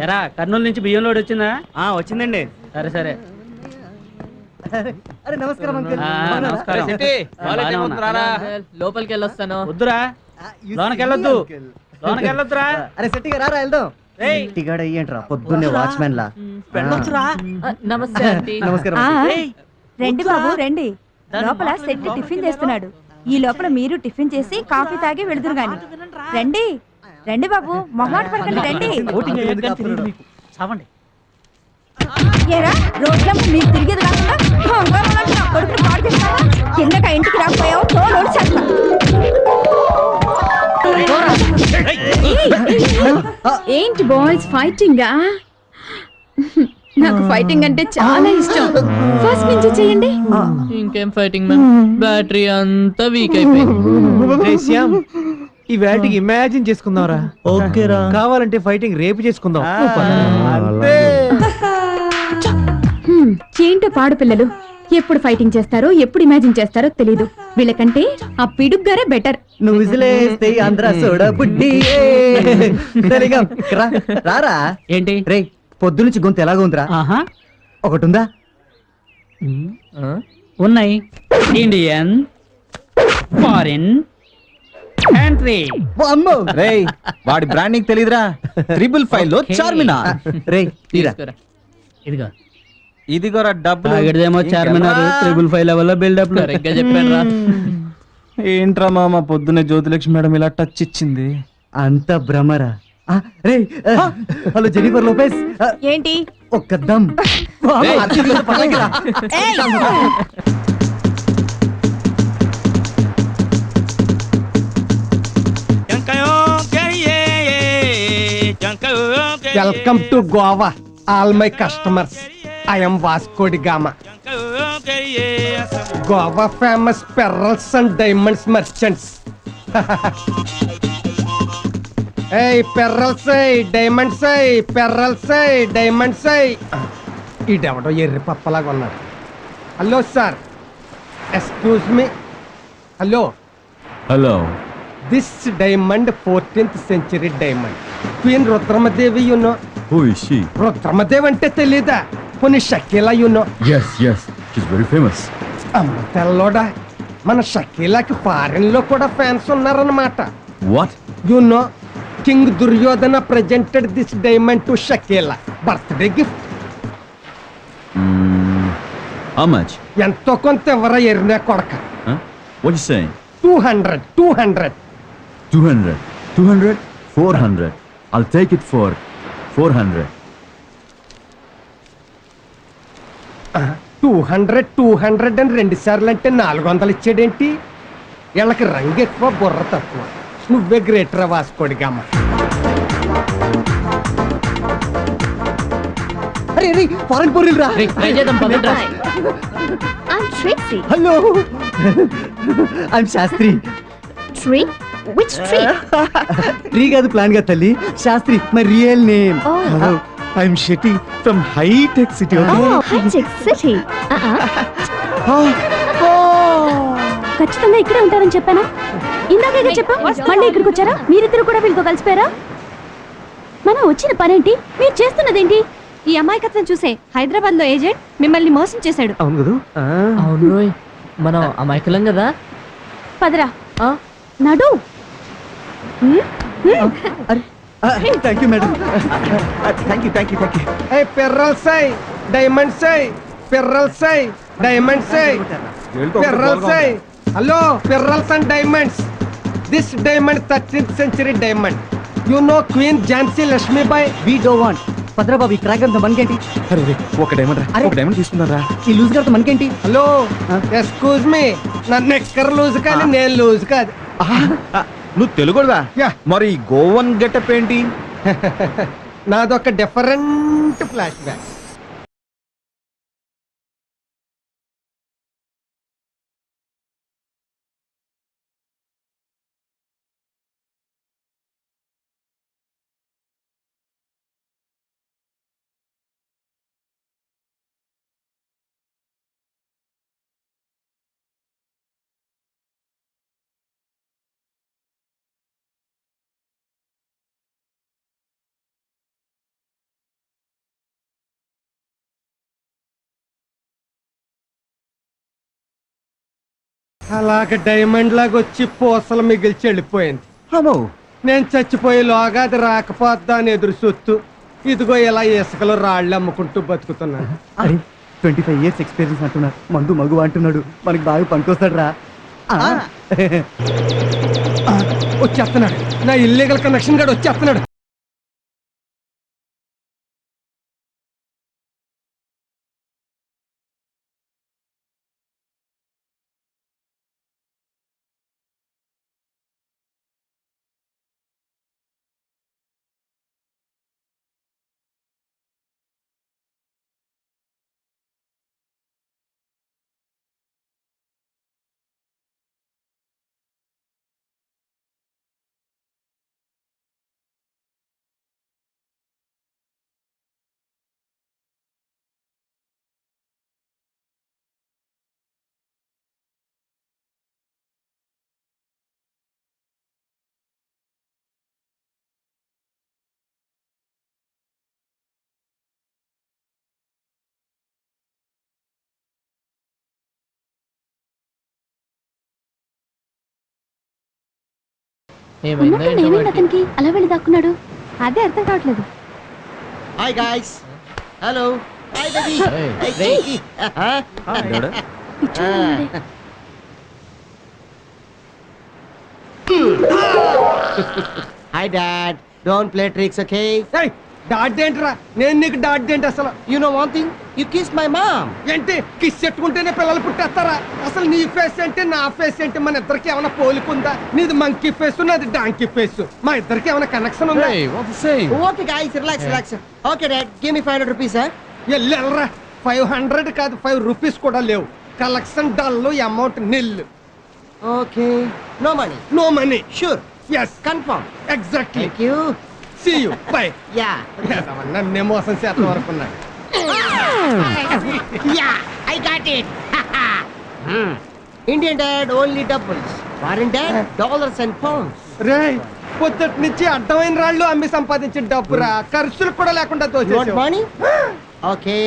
ఎరా కర్నూలు నుంచి బియ్యం లోడ్ వచ్చిందా? వచ్చిందండి. సరే సరే. అరే నమస్కారం అంకుల్. నమస్కారం. లోపలికి వెళ్ళొస్తాను. వద్దురా, లోనకి వెళ్ళొద్దు. లోనకి వెళ్ళొద్దురా. అరే సెట్టిగా రారా వెళ్దాం. సెట్టిగాడు అయ్యేంట్రా పొద్దున్నే వాచ్మెన్ లా. నమస్తే ఆంటీ. నమస్కారం. రండి బాబు రండి. లోపల సెట్ టిఫిన్ చేస్తున్నాడు. ఈ లోపల మీరు టిఫిన్ చేసి కాఫీ తాగి వెళుదురు గాని. రండి రండి బాబు, మొహమాట పడకండి, రండి. చావండి. ఏరా రోజుల మీకు తిరిగేది కాకుండా కొడుకుని పాడు చేస్తావా? కిందక ఇంటికి రాకపోయావు తోడు చేస్తా. ఏంటి బాయ్స్ ఫైటింగా? నాకు ఫైటింగ్ అంటే చాలా ఇష్టం. ఫస్ట్ నుంచి చేయండి. ఇంకేం ఫైటింగ్ మ్యామ్, బ్యాటరీ అంతా వీక్ అయిపోయింది. శ్యామ్, ఈ వేటికి ఇమాజిన్ చేసుకుందాంరా. ఓకేరా, కావాలంటే ఫైటింగ్ రేపు చేసుకుందాం. ఏంటో పాడు పిల్లలు, ఎప్పుడు ఫైటింగ్ చేస్తారో ఎప్పుడు ఇమాజిన్ చేస్తారో తెలీదు. వీళ్ళకంటే ఆ పిడుగ్గారే బెటర్. నువ్వు విజిలేస్తే ఆంధ్ర సోడా బుడ్డి. రారా. ఏంటి రే పొద్దు నుంచి గొంతు ఎలాగ ఉందిరా? ఒకటి ఉందా? ఉన్నాయి. Indian, foreign, country. అమ్మో రేయ్, వాడి బ్రాండ్ నీకు తెలీదురా? 555 లో చార్మినార్. రే తీరా. ఇదిగో ఇదిగోరా డబ్బులు. తాగిడదేమో చార్మినార్, 555 లెవెల్లో బిల్డప్. సరిగ్గా చెప్పాను రా. ఏంట్రా మామ, పొద్దున్నే జ్యోతిలక్ష్మి మేడం ఇలా టచ్ ఇచ్చింది. అంత భ్రమరా? రే హలో జెనిఫర్ లోపెస్. ఏంటి ఒక్క దమ్. Welcome to Goa all my customers. I am Vasco da Gama. Goa famous pearls and diamonds merchants. ఏయ్ పెరల్స్, డైమండ్స్, పెరల్స్, డైమండ్స్. ఈడెవడో ఎర్రి పప్పలాగా ఉన్నాడు. Hello sir, excuse me. Hello hello. This diamond 14th century డైమండ్. Queen Rudramadevi you know. Who is she? Rudramadevi అంటే తెలీదా? కొన్ని Shakeela you know. Yes, she's very famous. అమ్మ తెల్లోడా, మన షకీలాకి ఫారెన్ లో కూడా ఫ్యాన్స్ ఉన్నారన్నమాట. What? You know, king Duryodhana presented this diamond to Shakeela birthday gift. How much? ఎంతో కొంత ఎవరా ఎరినా కొడక. Huh? What you saying? 200. 200. 400. I'll take it for 400. 200 అని 2 సార్లు అంటే 400 ఇచ్చాడేంటి? వీళ్ళకి రంగు ఎక్కువ, బుర్ర తక్కువ. నువ్వే గ్రేట్ రా వాస్కోడి గామ. అరే రే ఫారెన్ పోరిల్ రా. ట్రై చేద్దాం పదండ్రా. I'm Trixie. Hello I am Shastri. Tree? Which tree? Tree కాదు, ప్లాన్ గా తల్లి. Shastri my real name. Oh. I'm Shetty from High Tech City. Oh, High-Tech City. ఖచ్చితంగా ఇక్కడే ఉంటారని చెప్పాను. ఇందాకే చెప్పా. మళ్ళీ ఇక్కడికి వచ్చారా? మీరిద్దరు కూడా వీళ్ళతో కలిసిపోయారా? మనం వచ్చిన పనేంటి, మీరు చేస్తున్నదేంటి? ఈ అమాయకత్వం చూసే హైదరాబాద్ లో ఏజెంట్ మిమ్మల్ని మోసం చేశాడు. అవును కదా. అవును రోయ్, మనం అమాయకులం కదా. పదరా నడు. Thank you madam. Thank you. ఏ pearls, diamonds, pearls, diamonds, pearls. Hello pearls and diamonds. This diamond 13th century diamond. You know queen Jhansi Lakshmibai. We don't want. Bhadra Babu ఈ క్రాక్ అంతా మనకేంటి? ఒక డైమండ్ తీసుకున్నారా? ఈ లూజ్ గారితో మనకేంటి? హలో ఎక్స్క్యూజ్ మీ, నన్ను ఎక్కర్ లూజ్ కానీ నేను లూజ్ కాదు. నువ్వు తెలుగుదా? మరి గోవన్ గెటప్ ఏంటి? నాదొక డిఫరెంట్ ఫ్లాష్ బ్యాక్. అలాగ డైమండ్ లాగా వచ్చి పూసలు మిగిల్చి వెళ్ళిపోయింది. అమ్మో నేను చచ్చిపోయేలోగా అది రాకపోద్దా అని ఎదురు చూస్తూ ఇదిగో ఇలా ఇసుకలో రాళ్ళు అమ్ముకుంటూ బతుకుతున్నాను. అరే 25 years ఎక్స్పీరియన్స్ అంటున్నాడు, మందు మగు అంటున్నాడు, మనకి బాగా పనికొస్తాడు రా. వచ్చేస్తున్నాడు, నా ఇల్లీగల్ కనెక్షన్ గాడు వచ్చేస్తున్నాడు. ఏమైందో ఉన్నట్టు ఏంటో ఏమైంది వాడికి. అతనికి అలా వెళ్ళి దాక్కున్నాడు? అదే అర్థం కావట్లేదు. Hi guys. Hello. Hi baby. Hey, hey. పిచ్చోడు. Hi dad. Don't play tricks, okay? ఏయ్, డాడ్ ఏంట్రా? నేను నీకు డాడ్ ఏంటి అసలు? You know one thing, you kiss my mom. ఏంటి కిస్ చెట్టుకుంటేనే పిల్లలు పుట్టేస్తారా? అసలు నీ ఫేస్ ఏంటి, నా ఫేస్ ఏంటి? మన ఇద్దరికి ఏమైనా పోలికుందా? నీది మంకీ ఫేస్, నాది డాంకీ ఫేస్. మా ఇద్దరికి ఏమైనా కనెక్షన్ ఉందా? Okay guys, relax relax. Okay dad, give me 500 rupees, sir. వెళ్ళరా. 500 కాదు, 5 రూపీస్ కూడా లేవు. Collection dull, amount nil. Okay, no money. No money. Sure, yes, confirm. Exactly. Thank you. See you, bye. Yeah నన్నే మోసం చేత వరకున్నా. Yeah, I got it. Indian dad only డబ్బుల్స్, foreign dad dollars and pounds. రేయ్, పొద్దుటి నుంచి అడ్డమైన రాళ్ళు అమ్మి సంపాదించిన డబ్బురా, ఖర్చులు కూడా లేకుండా You want దోచేసావు. money? Okay.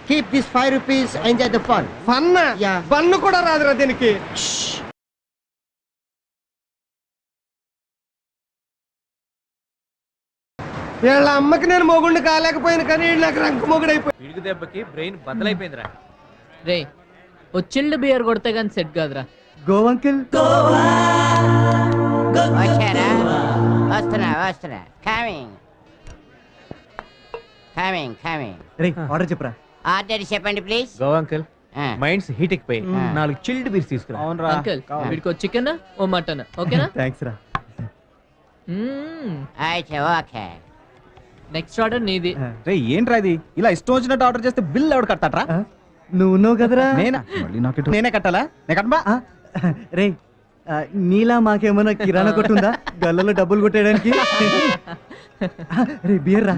Keep this 5 rupees, enjoy the fun. ఫన్న Yeah. బన్ను కూడా రాదురా దీనికి. వీళ్ళ అమ్మకి నేను మొగుండు కాలేకపోయాను, కానీ వీళ్ళు నాకు రంకు మొగుడు అయిపోయి. పిడుగు దెబ్బకి బ్రెయిన్ బద్దలైపోయిందిరా. రే ఓ చిల్డ్ బియర్ కొడితే కానీ సెట్ కాదురా. Go uncle. వచ్చారా? వస్తున్నా కమింగ్ కమింగ్ కమింగ్. రే ఆర్డర్ చెప్పరా. ఆర్డర్ చెప్పండి please. Go uncle, minds heat ఎక్కిపోయి 4 చిల్డ్ బీర్స్ తీసుకురా. అవునరా. అంకుల్ వీడికి చికెన్ ఓ మటన్ ఓకేనా? థ్యాంక్స్ రా. అయితే ఓకే. నెక్స్ట్ ఆర్డర్ నీది. రే ఏంట్రా ఇది, ఇలా ఇష్టం వచ్చినట్టు ఆర్డర్ చేస్తే బిల్ ఎవడు కట్టాడ్రా? నువ్వు ఉన్నావు కదరా. నేనా? మళ్ళీ నాకు నేనే కట్టాలా? నేను కట్టమా? రే నీలా మాకేమన్నా కిరాణా కొట్టుందా గల్లలో డబ్బులు కొట్టేయడానికి? రే బియర్ రా.